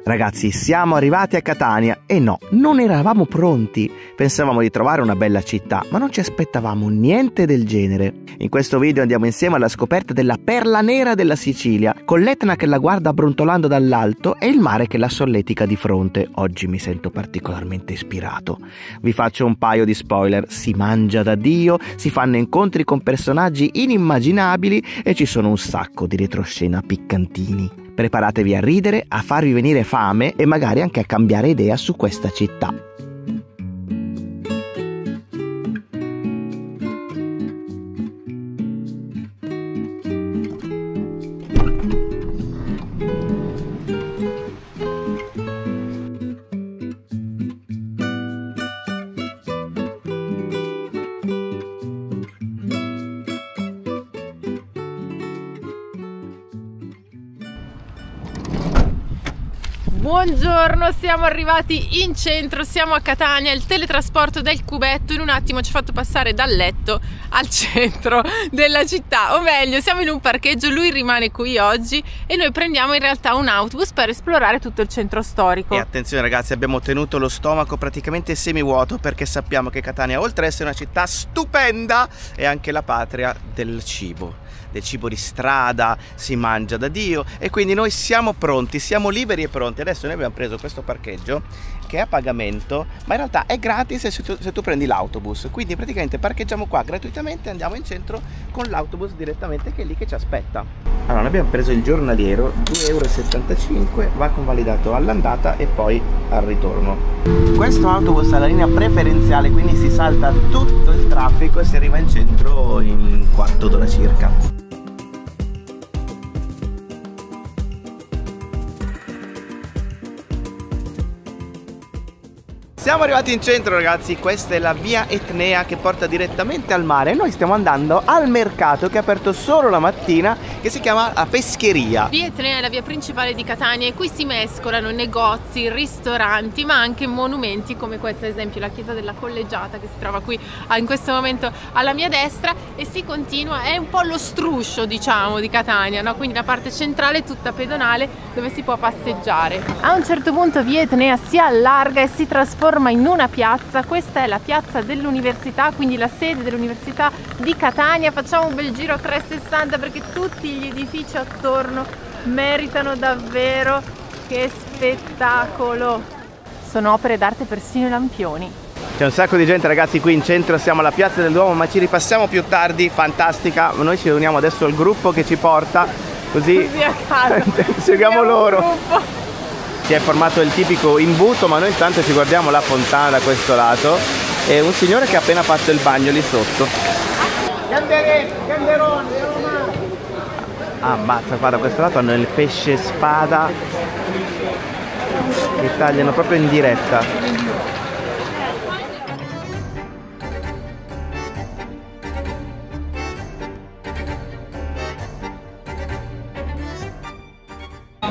Ragazzi, siamo arrivati a Catania e no, non eravamo pronti. Pensavamo di trovare una bella città, ma non ci aspettavamo niente del genere. In questo video andiamo insieme alla scoperta della perla nera della Sicilia, con l'Etna che la guarda brontolando dall'alto e il mare che la solletica di fronte. Oggi mi sento particolarmente ispirato. Vi faccio un paio di spoiler: si mangia da Dio, si fanno incontri con personaggi inimmaginabili e ci sono un sacco di retroscena piccantini. Preparatevi a ridere, a farvi venire fame e magari anche a cambiare idea su questa città. Buongiorno, siamo arrivati in centro, siamo a Catania, il teletrasporto del cubetto in un attimo ci ha fatto passare dal letto al centro della città, o meglio siamo in un parcheggio, lui rimane qui oggi e noi prendiamo in realtà un autobus per esplorare tutto il centro storico. E attenzione ragazzi, abbiamo tenuto lo stomaco praticamente semivuoto perché sappiamo che Catania, oltre ad essere una città stupenda, è anche la patria del cibo di strada, si mangia da Dio e quindi noi siamo pronti, siamo liberi e pronti. Adesso noi abbiamo preso questo parcheggio che è a pagamento, ma in realtà è gratis se tu prendi l'autobus, quindi praticamente parcheggiamo qua gratuitamente e andiamo in centro con l'autobus direttamente che è lì che ci aspetta. Allora, noi abbiamo preso il giornaliero, 2,75 €, va convalidato all'andata e poi al ritorno. Questo autobus ha la linea preferenziale, quindi si salta tutto il traffico e si arriva in centro in un quarto d'ora circa. Siamo arrivati in centro ragazzi, questa è la via Etnea che porta direttamente al mare. Noi stiamo andando al mercato che è aperto solo la mattina, che si chiama La Pescheria. Via Etnea è la via principale di Catania e qui si mescolano negozi, ristoranti ma anche monumenti come questo, ad esempio la chiesa della Collegiata che si trova qui in questo momento alla mia destra, e si continua, è un po' lo struscio diciamo di Catania, no? Quindi la parte centrale è tutta pedonale dove si può passeggiare. A un certo punto via Etnea si allarga e si trasforma in una piazza. Questa è la piazza dell'università, quindi la sede dell'università di Catania. Facciamo un bel giro a 360 perché tutti gli edifici attorno meritano davvero. Che spettacolo! Sono opere d'arte persino i lampioni. C'è un sacco di gente ragazzi qui in centro, siamo alla piazza del Duomo, ma ci ripassiamo più tardi, fantastica. Noi ci riuniamo adesso al gruppo che ci porta, così a casa seguiamo loro. Si è formato il tipico imbuto, ma noi intanto ci guardiamo la fontana da questo lato e un signore che ha appena fatto il bagno lì sotto. Ah, ammazza, qua da questo lato hanno il pesce spada che tagliano proprio in diretta.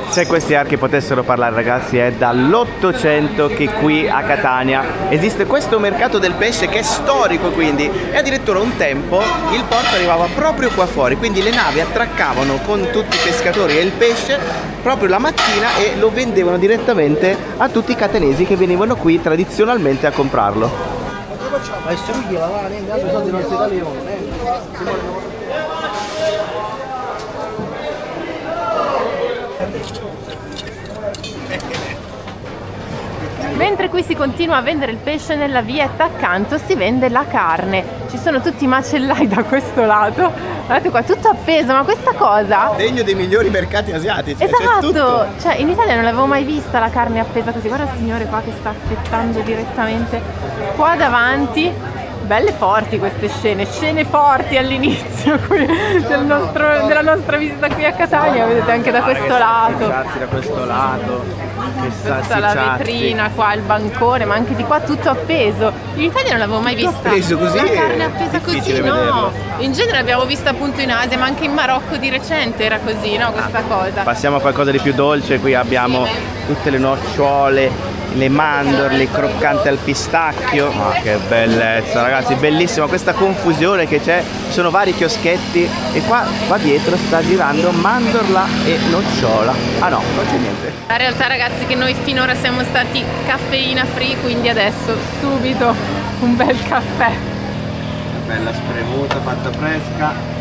Se questi archi potessero parlare ragazzi, è dall'800 che qui a Catania esiste questo mercato del pesce che è storico, quindi, e addirittura un tempo il porto arrivava proprio qua fuori, quindi le navi attraccavano con tutti i pescatori e il pesce proprio la mattina e lo vendevano direttamente a tutti i catanesi che venivano qui tradizionalmente a comprarlo. Mentre qui si continua a vendere il pesce, nella vietta accanto si vende la carne. Ci sono tutti i macellai da questo lato. Guardate qua, tutto appeso, ma questa cosa... Degno dei migliori mercati asiatici. Esatto, cioè in Italia non l'avevo mai vista la carne appesa così. Guarda il signore qua che sta affettando direttamente qua davanti. Belle forti queste scene forti all'inizio qui della nostra visita qui a Catania, vedete anche da questo lato. Grazie, da questo lato. Tutta la vetrina qua, il bancone, ma anche di qua tutto appeso. In Italia non l'avevo mai vista. Appeso così? La carne appesa così, no. Vederlo. In genere l'abbiamo vista appunto in Asia, ma anche in Marocco di recente era così, no? Questa cosa. Passiamo a qualcosa di più dolce, qui abbiamo tutte le nocciole le mandorle, croccante al pistacchio. Ma che bellezza, ragazzi, bellissima questa confusione che c'è. Ci sono vari chioschetti e qua dietro sta girando mandorla e nocciola. Ah no, non c'è niente. La realtà, ragazzi, è che noi finora siamo stati caffeina free, quindi adesso subito un bel caffè. Bella spremuta, fatta fresca.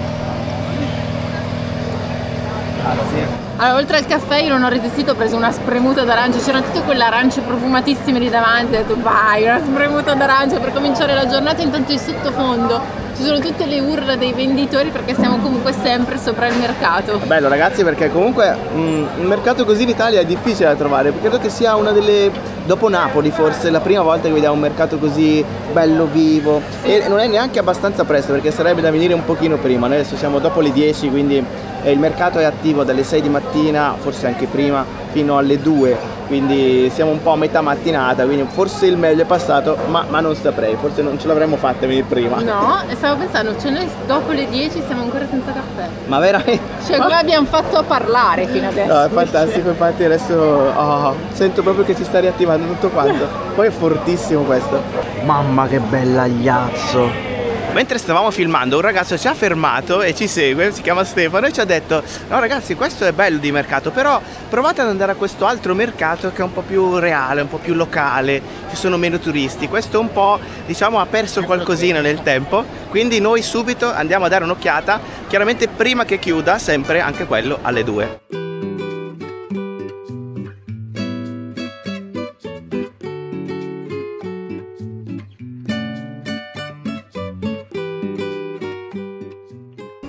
Grazie. Allora, oltre al caffè io non ho resistito, ho preso una spremuta d'arancia, c'erano tutte quelle arance profumatissime lì davanti, ho detto vai, una spremuta d'arancia per cominciare la giornata. Intanto in sottofondo ci sono tutte le urla dei venditori perché siamo comunque sempre sopra il mercato. Bello, ragazzi, perché comunque un mercato così in Italia è difficile da trovare, credo che sia una delle, dopo Napoli forse, la prima volta che vediamo un mercato così bello, vivo. Sì. E non è neanche abbastanza presto perché sarebbe da venire un pochino prima. Noi adesso siamo dopo le 10, quindi il mercato è attivo dalle 6 di mattina, forse anche prima, fino alle 2, quindi siamo un po' a metà mattinata, quindi forse il meglio è passato, ma non saprei, forse non ce l'avremmo fatta venire prima. No, stavo pensando, cioè noi dopo le 10 siamo ancora senza caffè. Ma veramente? Cioè come abbiamo fatto a parlare fino adesso? No, è fantastico, infatti adesso sento proprio che si sta riattivando tutto quanto. Poi è fortissimo questo. Mamma che bell'agliazzo! Mentre stavamo filmando un ragazzo ci ha fermato e ci segue, si chiama Stefano, e ci ha detto: no ragazzi, questo è bello di mercato, però provate ad andare a questo altro mercato che è un po' più reale, un po' più locale, ci sono meno turisti. Questo un po', diciamo, ha perso qualcosina nel tempo, quindi noi subito andiamo a dare un'occhiata, chiaramente prima che chiuda, sempre anche quello alle 2.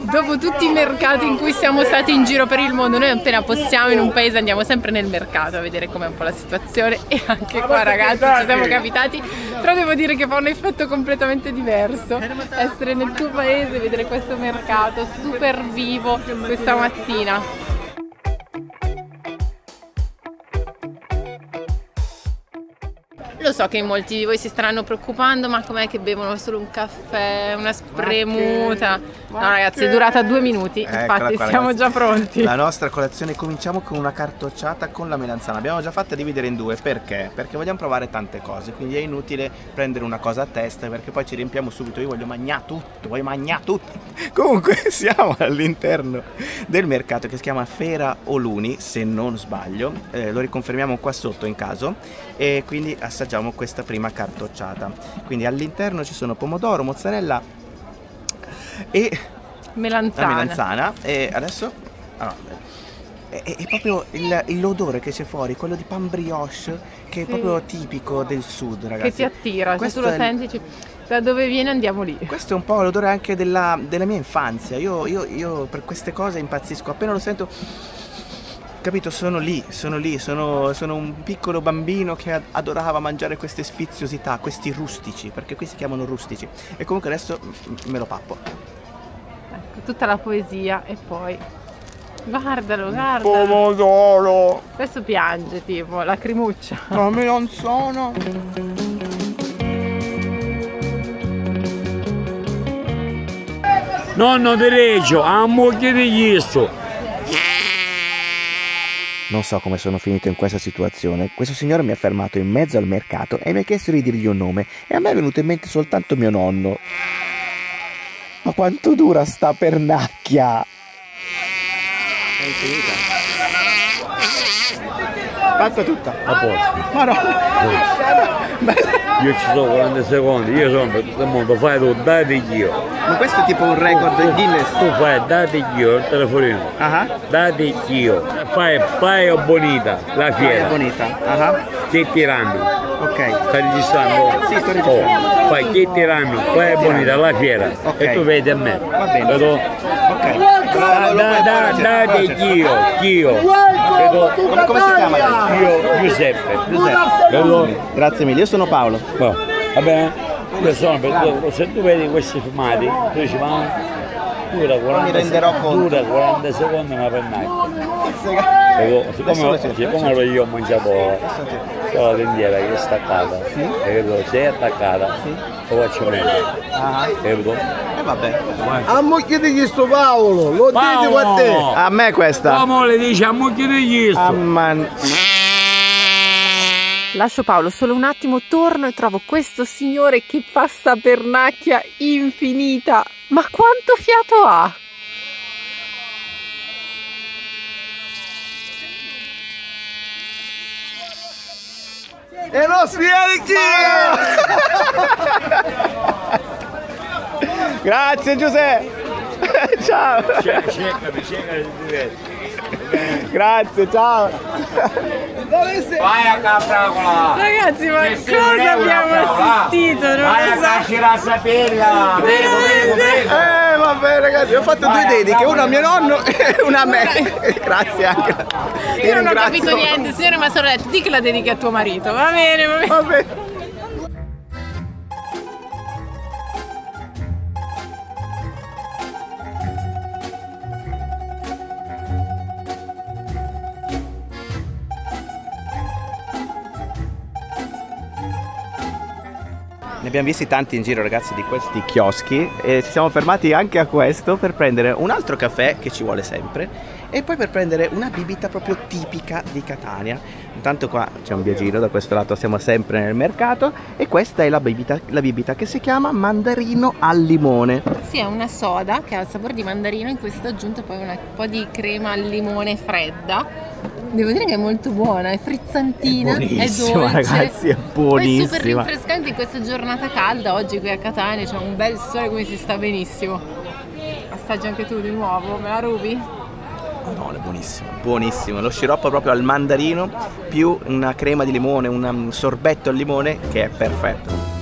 Dopo tutti i mercati in cui siamo stati in giro per il mondo, noi appena possiamo in un paese andiamo sempre nel mercato a vedere com'è un po' la situazione, e anche qua, ragazzi, ci siamo capitati, però devo dire che fa un effetto completamente diverso essere nel tuo paese e vedere questo mercato super vivo questa mattina. Lo so che molti di voi si staranno preoccupando, ma com'è che bevono solo un caffè, una spremuta? No ragazzi, è durata 2 minuti, infatti qua, siamo già pronti. La nostra colazione, cominciamo con una cartocciata con la melanzana. L'abbiamo già fatta dividere in 2, perché? Perché vogliamo provare tante cose, quindi è inutile prendere una cosa a testa perché poi ci riempiamo subito. Io voglio mangiare tutto, Comunque siamo all'interno del mercato che si chiama Fera Oluni, se non sbaglio, lo riconfermiamo qua sotto in caso, e quindi assaggiamo questa prima cartocciata. Quindi all'interno ci sono pomodoro, mozzarella e melanzana. E adesso è proprio l'odore che c'è fuori, quello di pan brioche, che è proprio tipico del sud, ragazzi. Che ti attira, se tu lo senti, da dove viene andiamo lì. Questo è un po' l'odore anche della mia infanzia. Io per queste cose impazzisco, appena lo sento, capito, sono un piccolo bambino che adorava mangiare queste sfiziosità, questi rustici, perché qui si chiamano rustici. E comunque adesso me lo pappo. Ecco, tutta la poesia, e poi guardalo. Pomodoro! Questo piange, tipo, lacrimuccia. La melanzana! Nonno Dereggio, a moglie di Gesù. Non so come sono finito in questa situazione. Questo signore mi ha fermato in mezzo al mercato e mi ha chiesto di dirgli un nome, e a me è venuto in mente soltanto mio nonno. Ma quanto dura sta pernacchia! È infinita. Fatta tutta. A posto. Ma no! Io ci sono 40 secondi, io sono per tutto il mondo, fai tu, date io. Ma questo è tipo un record Guinness. Tu fai, date io il telefonino. Date io. Fai bonita, la fiera. Bonita. Che tiranno. Ok. Stai registrando? Sì, sto registrando. Fai che tiranno, fai bonita, la fiera. Okay. E tu vedi a me. Va bene. Vedo? Ok. Date io. Come si chiama? Io, Giuseppe. Vedo? Grazie mille, io sono Paolo. Va bene? Io sono se tu vedi questi filmati, tu dici ma dura 40 secondi una pennacchia. Siccome lo io ho mangiato la tendiera che è staccata, se è attaccata, lo faccio meglio. Vabbè. A moglie di questo Paolo, lo dico a te. A me questa. Come le dice a moglie di questo? Lascio Paolo solo un attimo, torno e trovo questo signore che fa sta pernacchia infinita. Ma quanto fiato ha! E non spieghi chi! Grazie Giuseppe! Ciao! Grazie, ciao! Vai a Capracola! Ragazzi, ma cosa abbiamo assistito? Non Vai lo a so! Cascira Sapella! Vabbè ragazzi, ho fatto due dediche, una a mio nonno e una a me. Grazie anche. Io non ho capito niente, signore, ma solo detto, di che la dedichi a tuo marito. Va bene, va bene. Va bene. Ne abbiamo visti tanti in giro ragazzi di questi chioschi e ci siamo fermati anche a questo per prendere un altro caffè che ci vuole sempre e poi per prendere una bibita proprio tipica di Catania. Intanto qua c'è un viaggino, da questo lato siamo sempre nel mercato e questa è la bibita che si chiama mandarino al limone. Sì, è una soda che ha il sapore di mandarino, in cui è stata aggiunta poi un po' di crema al limone fredda. Devo dire che è molto buona, è frizzantina, è dolce, ragazzi, è buonissima. Poi è super rinfrescante in questa giornata calda. Oggi qui a Catania c'è un bel sole, come si sta benissimo. Assaggi anche tu di nuovo, me la rubi? No, è buonissimo, buonissimo. Lo sciroppo proprio al mandarino più una crema di limone, un sorbetto al limone che è perfetto.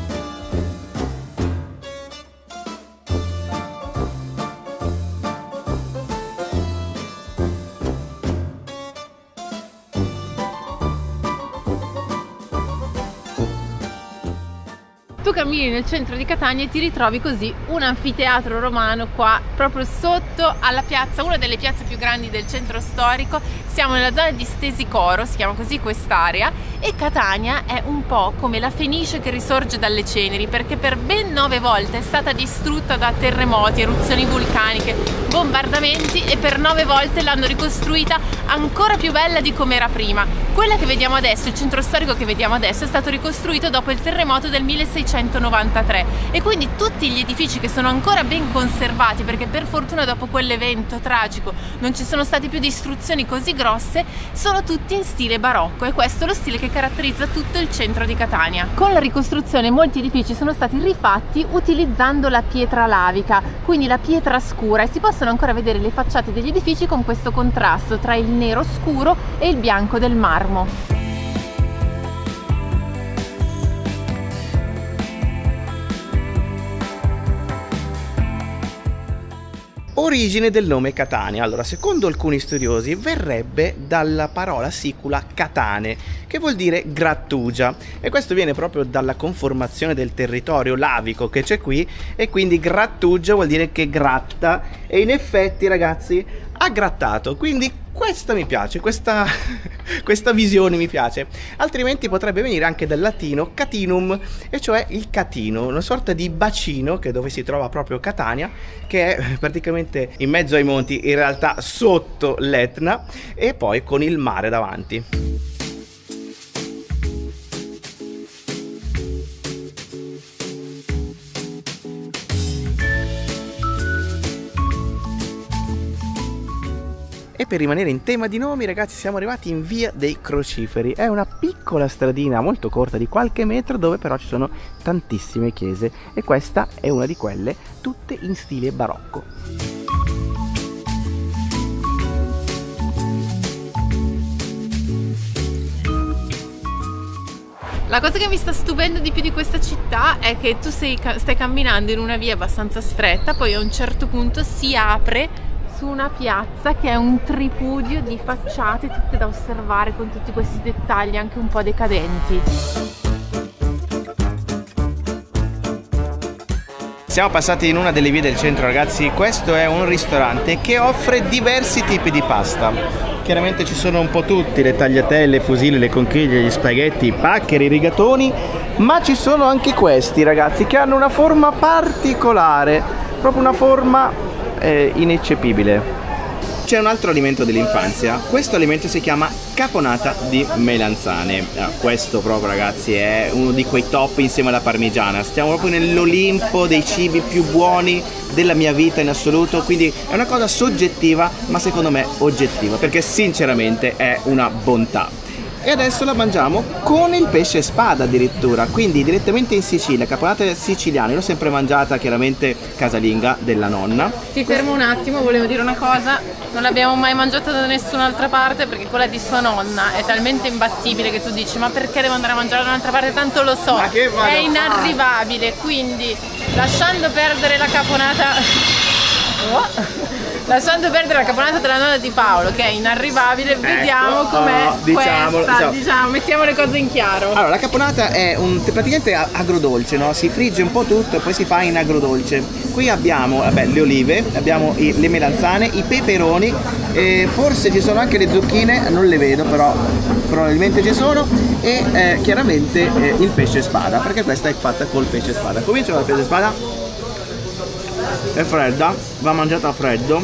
Tu cammini nel centro di Catania e ti ritrovi così un anfiteatro romano qua proprio sotto alla piazza, una delle piazze più grandi del centro storico. Siamo nella zona di Stesicoro, si chiama così quest'area, e Catania è un po' come la Fenice che risorge dalle ceneri, perché per ben 9 volte è stata distrutta da terremoti, eruzioni vulcaniche, bombardamenti, e per 9 volte l'hanno ricostruita ancora più bella di come era prima. Quella che vediamo adesso, il centro storico che vediamo adesso, è stato ricostruito dopo il terremoto del 1693 e quindi tutti gli edifici che sono ancora ben conservati, perché per fortuna dopo quell'evento tragico non ci sono state più distruzioni così grosse, sono tutti in stile barocco, e questo è lo stile che caratterizza tutto il centro di Catania. Con la ricostruzione molti edifici sono stati rifatti utilizzando la pietra lavica, quindi la pietra scura, e si possono ancora vedere le facciate degli edifici con questo contrasto tra il nero scuro e il bianco del marmo. Origine del nome Catania. Allora, secondo alcuni studiosi verrebbe dalla parola sicula catane, che vuol dire grattugia, e questo viene proprio dalla conformazione del territorio lavico che c'è qui, e quindi grattugia vuol dire che gratta, e in effetti ragazzi ha grattato, quindi questa mi piace, questa visione mi piace. Altrimenti potrebbe venire anche dal latino catinum, e cioè il catino, una sorta di bacino che dove si trova proprio Catania, che è praticamente in mezzo ai monti, in realtà sotto l'Etna, e poi con il mare davanti. E per rimanere in tema di nomi ragazzi, siamo arrivati in via dei Crociferi. È una piccola stradina molto corta di qualche metro, dove però ci sono tantissime chiese, e questa è una di quelle, tutte in stile barocco. La cosa che mi sta stupendo di più di questa città è che tu stai camminando in una via abbastanza stretta, poi a un certo punto si apre su una piazza che è un tripudio di facciate tutte da osservare, con tutti questi dettagli anche un po' decadenti. Siamo passati in una delle vie del centro ragazzi. Questo è un ristorante che offre diversi tipi di pasta. Chiaramente ci sono un po' tutti, le tagliatelle, i fusilli, le conchiglie, gli spaghetti, i paccheri, i rigatoni, ma ci sono anche questi ragazzi che hanno una forma particolare, proprio una forma ineccepibile. C'è un altro alimento dell'infanzia, questo alimento si chiama caponata di melanzane. Questo proprio, ragazzi, è uno di quei top insieme alla parmigiana. Stiamo proprio nell'Olimpo dei cibi più buoni della mia vita in assoluto, quindi è una cosa soggettiva ma secondo me oggettiva, perché sinceramente è una bontà. E adesso la mangiamo con il pesce spada addirittura, quindi direttamente in Sicilia, caponata siciliana. L'ho sempre mangiata chiaramente casalinga della nonna. Ti fermo un attimo, volevo dire una cosa, non l'abbiamo mai mangiata da nessun'altra parte perché quella di sua nonna è talmente imbattibile che tu dici ma perché devo andare a mangiare da un'altra parte, tanto lo so, è inarrivabile, quindi lasciando perdere la caponata... Lasciando perdere la caponata della nonna di Paolo, che è inarrivabile, vediamo com'è questa, diciamo, mettiamo le cose in chiaro. Allora, la caponata è praticamente agrodolce, no? Si frigge un po' tutto e poi si fa in agrodolce. Qui abbiamo le olive, abbiamo le melanzane, i peperoni, forse ci sono anche le zucchine, non le vedo però probabilmente ci sono, e chiaramente il pesce spada, perché questa è fatta col pesce spada. Comincio dal pesce spada. È fredda, va mangiata a freddo.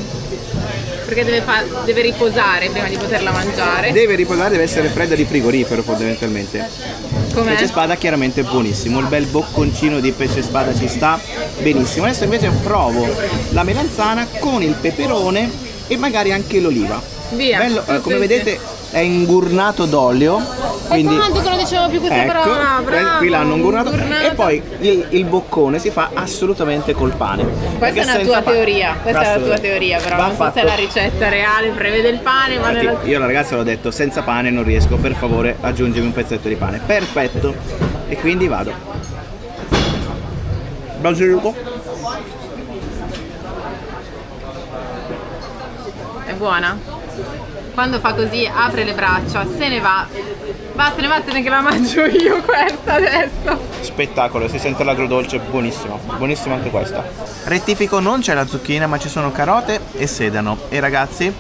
Perché deve riposare prima di poterla mangiare. Deve riposare, deve essere fredda di frigorifero fondamentalmente. Com'è? Pesce spada chiaramente buonissimo, il bel bocconcino di pesce spada ci sta benissimo. Adesso invece provo la melanzana con il peperone e magari anche l'oliva. Via. Bello, come vedete è ingurnato d'olio. Quindi, tanto che non dicevamo più questa parola, bravo, qui l'hanno ingurnato. E poi il boccone si fa assolutamente col pane. Questa è una tua teoria, questa è la tua teoria, però non so se la ricetta reale prevede il pane, ma io alla ragazza l'ho detto, senza pane non riesco, per favore aggiungimi un pezzetto di pane. Perfetto. E quindi vado. Basilico. È buona? Quando fa così apre le braccia, se ne va. Vattene che la mangio io questa adesso. Spettacolo, si sente l'agrodolce, buonissimo. Buonissima anche questa. Rettifico, non c'è la zucchina ma ci sono carote e sedano. E ragazzi,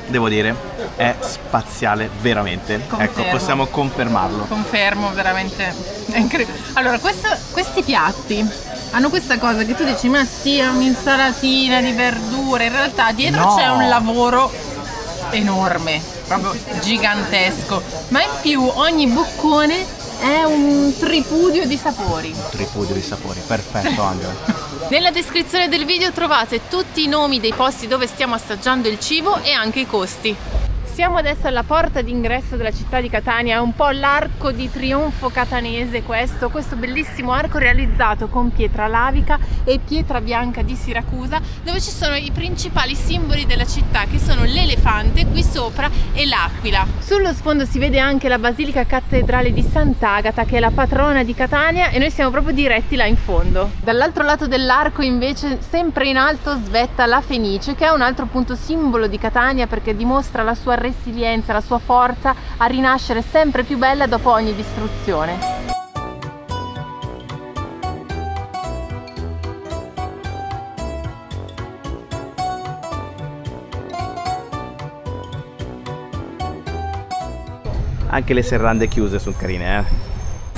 devo dire, è spaziale veramente. Confermo. Ecco, possiamo confermarlo. Confermo, veramente è incredibile. Allora, questi piatti hanno questa cosa che tu dici ma sì, è un'insalatina di verdure. In realtà dietro c'è un lavoro enorme, proprio gigantesco, ma in più ogni boccone è un tripudio di sapori. Tripudio di sapori, perfetto Angela. Nella descrizione del video trovate tutti i nomi dei posti dove stiamo assaggiando il cibo e anche i costi. Siamo adesso alla porta d'ingresso della città di Catania, è un po' l'arco di trionfo catanese questo bellissimo arco realizzato con pietra lavica e pietra bianca di Siracusa, dove ci sono i principali simboli della città che sono l'elefante qui sopra e l'aquila. Sullo sfondo si vede anche la Basilica Cattedrale di Sant'Agata, che è la patrona di Catania, e noi siamo proprio diretti là in fondo. Dall'altro lato dell'arco invece, sempre in alto, svetta la Fenice, che è un altro punto simbolo di Catania perché dimostra la sua resilienza, la sua forza a rinascere sempre più bella dopo ogni distruzione. Anche le serrande chiuse sono carine,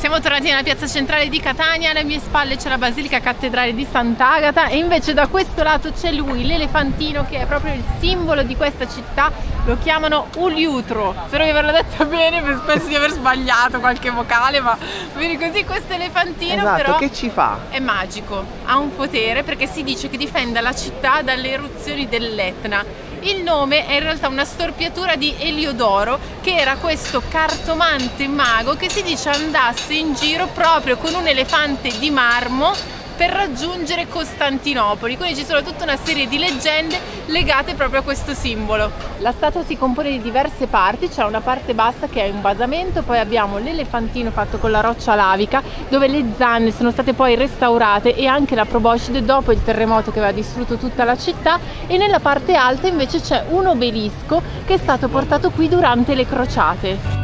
Siamo tornati nella piazza centrale di Catania, alle mie spalle c'è la Basilica Cattedrale di Sant'Agata e invece da questo lato c'è lui, l'elefantino, che è proprio il simbolo di questa città, lo chiamano Uliutro, spero di averlo detto bene, penso di aver sbagliato qualche vocale, ma vedi così questo elefantino però che ci fa? È magico, ha un potere perché si dice che difenda la città dalle eruzioni dell'Etna. Il nome è in realtà una storpiatura di Eliodoro, che era questo cartomante mago che si dice andasse in giro proprio con un elefante di marmo per raggiungere Costantinopoli, quindi ci sono tutta una serie di leggende legate proprio a questo simbolo. La statua si compone di diverse parti, c'è una parte bassa che è un basamento, poi abbiamo l'elefantino fatto con la roccia lavica dove le zanne sono state poi restaurate e anche la proboscide dopo il terremoto che aveva distrutto tutta la città, e nella parte alta invece c'è un obelisco che è stato portato qui durante le crociate.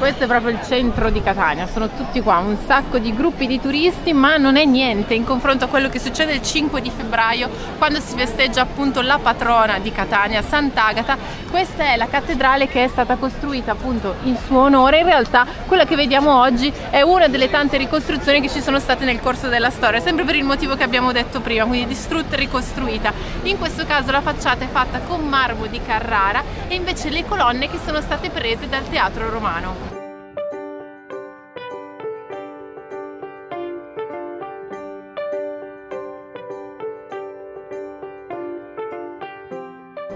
Questo è proprio il centro di Catania, sono tutti qua, un sacco di gruppi di turisti, ma non è niente in confronto a quello che succede il 5 di febbraio quando si festeggia appunto la patrona di Catania, Sant'Agata. Questa è la cattedrale che è stata costruita appunto in suo onore. In realtà quella che vediamo oggi è una delle tante ricostruzioni che ci sono state nel corso della storia, sempre per il motivo che abbiamo detto prima, quindi distrutta e ricostruita. In questo caso la facciata è fatta con marmo di Carrara e invece le colonne che sono state prese dal Teatro Romano.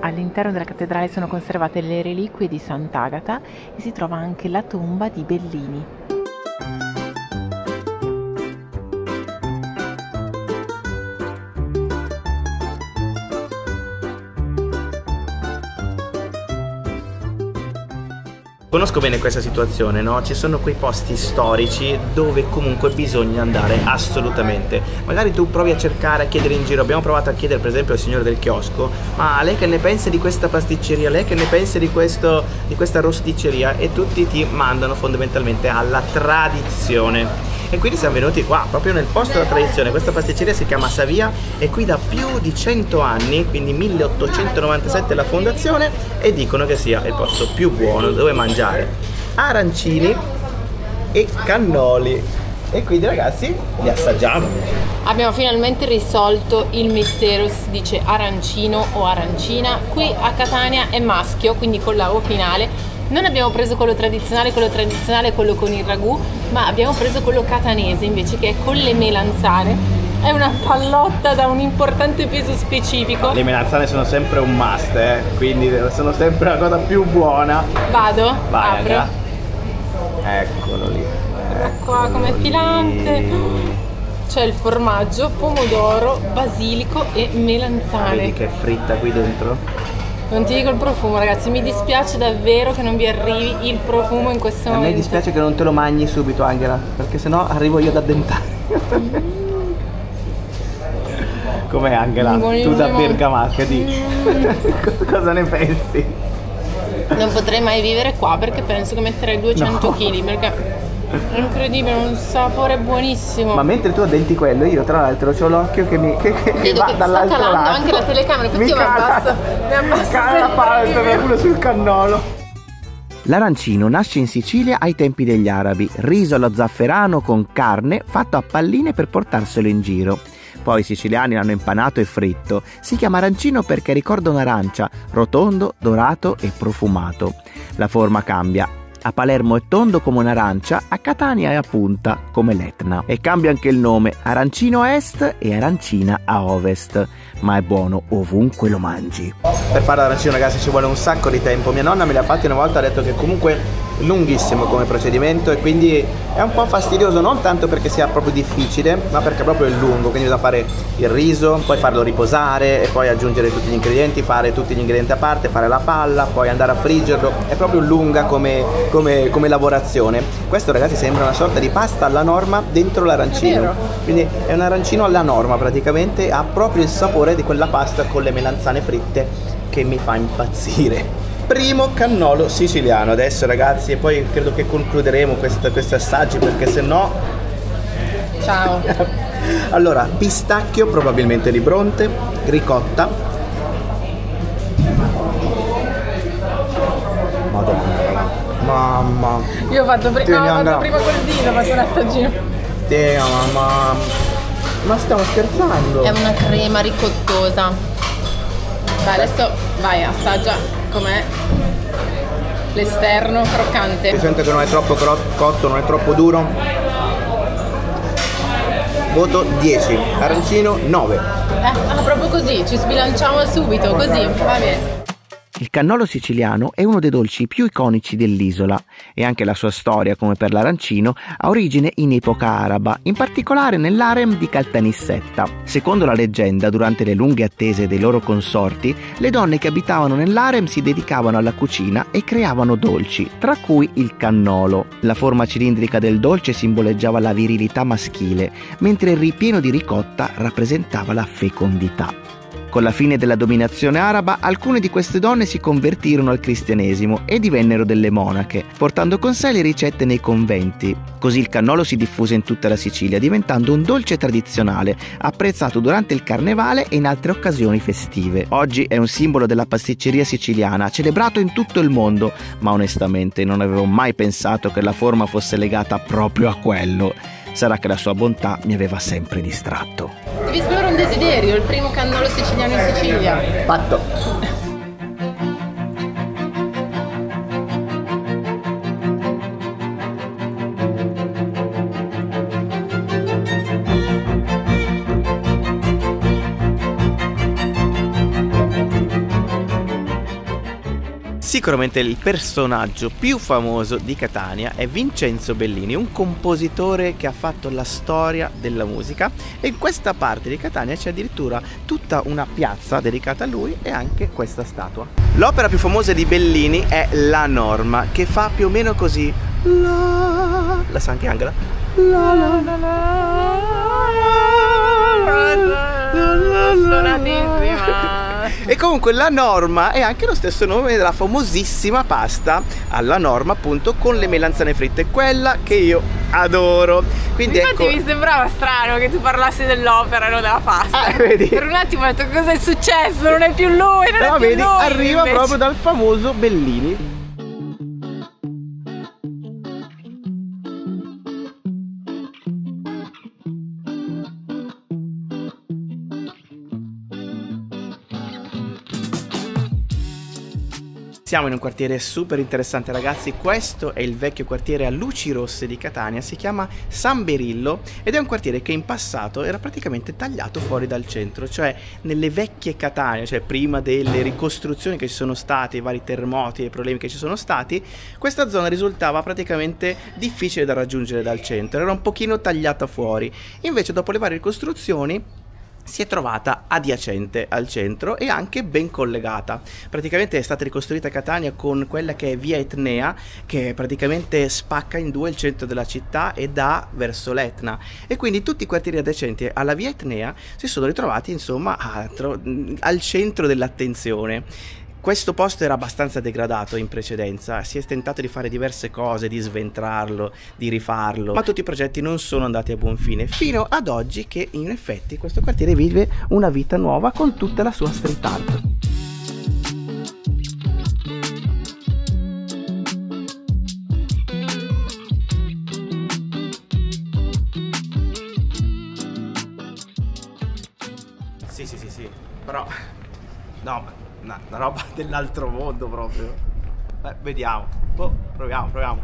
All'interno della cattedrale sono conservate le reliquie di Sant'Agata e si trova anche la tomba di Bellini. Conosco bene questa situazione, no? Ci sono quei posti storici dove comunque bisogna andare assolutamente. Magari tu provi a cercare, a chiedere in giro. Abbiamo provato a chiedere per esempio al signore del chiosco: ma lei che ne pensa di questa pasticceria? Lei che ne pensa di questa rosticceria? E tutti ti mandano fondamentalmente alla tradizione. E quindi siamo venuti qua, proprio nel posto della tradizione. Questa pasticceria si chiama Savia, è qui da più di 100 anni, quindi 1897 la fondazione, e dicono che sia il posto più buono dove mangiare arancini e cannoli. E quindi ragazzi li assaggiamo. Abbiamo finalmente risolto il mistero, si dice arancino o arancina. Qui a Catania è maschio, quindi con la O finale. Non abbiamo preso quello tradizionale è quello con il ragù, ma abbiamo preso quello catanese invece, che è con le melanzane. È una pallotta da un importante peso specifico. Le melanzane sono sempre un must, quindi sono sempre la cosa più buona. Vado? Vai, apro. Eccolo lì. Qua come filante. C'è il formaggio, pomodoro, basilico e melanzane. Vedi che è fritta qui dentro? Non ti dico il profumo, ragazzi, mi dispiace davvero che non vi arrivi il profumo in questo momento. A me dispiace che non te lo mangi subito, Angela, perché sennò arrivo io ad addentare. Com'è, Angela? Buonissimo. Tu da bergamasca, di cosa ne pensi? Non potrei mai vivere qua perché penso che metterei 200 kg, perché è incredibile, un sapore buonissimo. Ma mentre tu addenti quello, io tra l'altro ho l'occhio che va dall'altro lato. Sta calando anche la telecamera, infatti io mi abbasso cala la paletta pure sul cannolo. L'arancino nasce in Sicilia ai tempi degli arabi, riso allo zafferano con carne fatto a palline per portarselo in giro. Poi i siciliani l'hanno impanato e fritto. Si chiama arancino perché ricorda un'arancia, rotondo, dorato e profumato. La forma cambia. A Palermo è tondo come un'arancia, a Catania è a punta come l'Etna. E cambia anche il nome, arancino a est e arancina a ovest. Ma è buono ovunque lo mangi. Per fare l'arancino, ragazzi, ci vuole un sacco di tempo. Mia nonna me l'ha fatto una volta, ha detto che comunque è lunghissimo come procedimento e quindi è un po' fastidioso, non tanto perché sia proprio difficile, ma perché proprio è lungo. Quindi bisogna fare il riso, poi farlo riposare e poi aggiungere tutti gli ingredienti, fare tutti gli ingredienti a parte, fare la palla, poi andare a friggerlo. È proprio lunga come lavorazione. Questo, ragazzi, sembra una sorta di pasta alla norma dentro l'arancino. Quindi è un arancino alla norma praticamente, ha proprio il sapore di quella pasta con le melanzane fritte che mi fa impazzire. Primo cannolo siciliano adesso, ragazzi, e poi credo che concluderemo questi assaggi perché sennò... Ciao. Allora, pistacchio probabilmente di Bronte, ricotta. Madonna, mamma. Io ho fatto prima col vino, ho fatto un assaggino. Mamma. Ma stiamo scherzando? È una crema ricottosa. Vai, adesso vai, assaggia com'è l'esterno croccante. Si sente che non è troppo cotto, non è troppo duro. Voto 10, arancino 9. Proprio così, ci sbilanciamo subito, così, va bene. Il cannolo siciliano è uno dei dolci più iconici dell'isola e anche la sua storia, come per l'arancino, ha origine in epoca araba, in particolare nell'harem di Caltanissetta. Secondo la leggenda, durante le lunghe attese dei loro consorti, le donne che abitavano nell'harem si dedicavano alla cucina e creavano dolci, tra cui il cannolo. La forma cilindrica del dolce simboleggiava la virilità maschile, mentre il ripieno di ricotta rappresentava la fecondità. Con la fine della dominazione araba, alcune di queste donne si convertirono al cristianesimo e divennero delle monache, portando con sé le ricette nei conventi. Così il cannolo si diffuse in tutta la Sicilia, diventando un dolce tradizionale, apprezzato durante il carnevale e in altre occasioni festive. Oggi è un simbolo della pasticceria siciliana, celebrato in tutto il mondo, ma onestamente non avevo mai pensato che la forma fosse legata proprio a quello. Sarà che la sua bontà mi aveva sempre distratto. Devi esplorare un desiderio, il primo cannolo siciliano in Sicilia. Fatto! Sicuramente il personaggio più famoso di Catania è Vincenzo Bellini, un compositore che ha fatto la storia della musica, e in questa parte di Catania c'è addirittura tutta una piazza dedicata a lui e anche questa statua. L'opera più famosa di Bellini è La Norma, che fa più o meno così. La sa anche Angela? Suonatissima. E comunque La Norma è anche lo stesso nome della famosissima pasta alla norma, appunto, con le melanzane fritte, quella che io adoro. Quindi infatti ecco, mi sembrava strano che tu parlassi dell'opera e non della pasta. Vedi? Per un attimo ho detto cosa è successo, non è più lui, non è più vedi, lui. arriva invece proprio dal famoso Bellini. Siamo in un quartiere super interessante, ragazzi. Questo è il vecchio quartiere a luci rosse di Catania, si chiama San Berillo ed è un quartiere che in passato era praticamente tagliato fuori dal centro, cioè nelle vecchie Catania, cioè prima delle ricostruzioni che ci sono state, i vari terremoti e i problemi che ci sono stati, questa zona risultava praticamente difficile da raggiungere dal centro, era un pochino tagliata fuori. Invece dopo le varie ricostruzioni si è trovata adiacente al centro e anche ben collegata. Praticamente è stata ricostruita Catania con quella che è via Etnea, che praticamente spacca in due il centro della città e dà verso l'Etna, e quindi tutti i quartieri adiacenti alla via Etnea si sono ritrovati insomma al centro dell'attenzione. Questo posto era abbastanza degradato in precedenza, si è tentato di fare diverse cose, di sventrarlo, di rifarlo, ma tutti i progetti non sono andati a buon fine, fino ad oggi che in effetti questo quartiere vive una vita nuova con tutta la sua street art. Sì, però no, una roba dell'altro mondo proprio. Vediamo. Proviamo.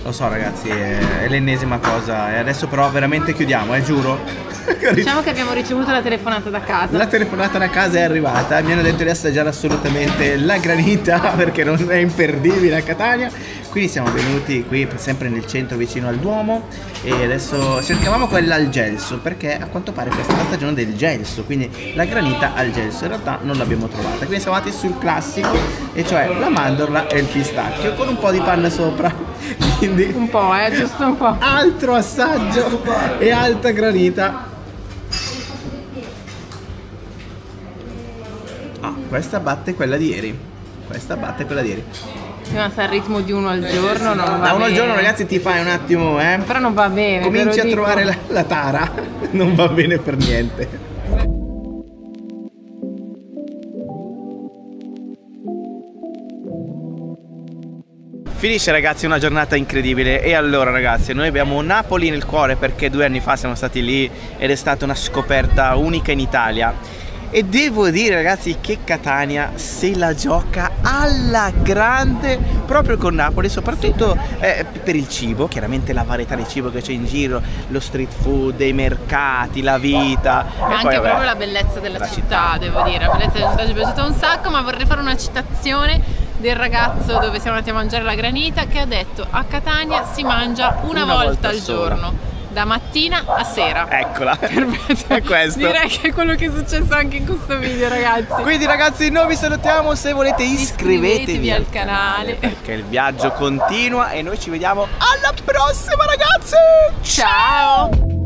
Lo so ragazzi, è l'ennesima cosa e adesso però veramente chiudiamo, giuro. Diciamo che abbiamo ricevuto la telefonata da casa. La telefonata da casa è arrivata, mi hanno detto di assaggiare assolutamente la granita perché non è imperdibile a Catania. Quindi siamo venuti qui sempre nel centro vicino al Duomo e adesso cercavamo quella al gelso perché a quanto pare questa è la stagione del gelso, quindi la granita al gelso in realtà non l'abbiamo trovata, quindi siamo andati sul classico, e cioè la mandorla e il pistacchio con un po' di panna sopra. Quindi un po', giusto un po'. Altro assaggio e alta granita. Questa batte quella di ieri. Ma se al ritmo di uno al giorno non va bene. Da uno al giorno ragazzi ti fai un attimo, Però non va bene. cominci a trovare la tara. Non va bene per niente. Finisce ragazzi una giornata incredibile e allora ragazzi noi abbiamo Napoli nel cuore perché 2 anni fa siamo stati lì ed è stata una scoperta unica in Italia. E devo dire ragazzi che Catania se la gioca alla grande proprio con Napoli, soprattutto per il cibo, chiaramente la varietà di cibo che c'è in giro, lo street food, i mercati, la vita. Ma anche poi, proprio la bellezza della città, devo dire, la bellezza della città ci è piaciuta un sacco, ma vorrei fare una citazione del ragazzo dove siamo andati a mangiare la granita che ha detto: a Catania si mangia una volta al giorno. da mattina a sera. Eccola. Perfetto. È questo. Direi che è quello che è successo anche in questo video, ragazzi. Quindi ragazzi, noi vi salutiamo, se volete iscrivetevi al canale, perché il viaggio continua e noi ci vediamo alla prossima, ragazzi. Ciao.